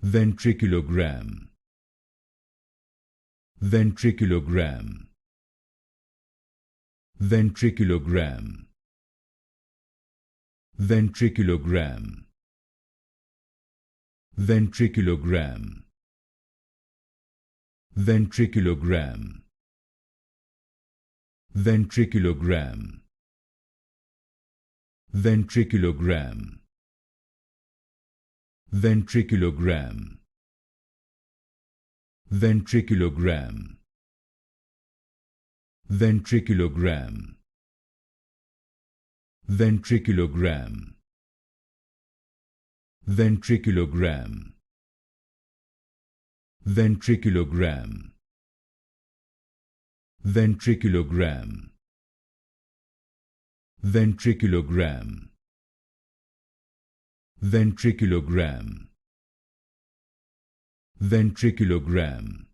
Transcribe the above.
Ventriculogram. Ventriculogram. Ventriculogram. Ventriculogram. Ventriculogram. Ventriculogram. Ventriculogram. Ventriculogram. Ventriculogram. Ventriculogram. Ventriculogram. Ventriculogram. Ventriculogram. Ventriculogram. Ventriculogram. Ventriculogram. Ventriculogram. Ventriculogram.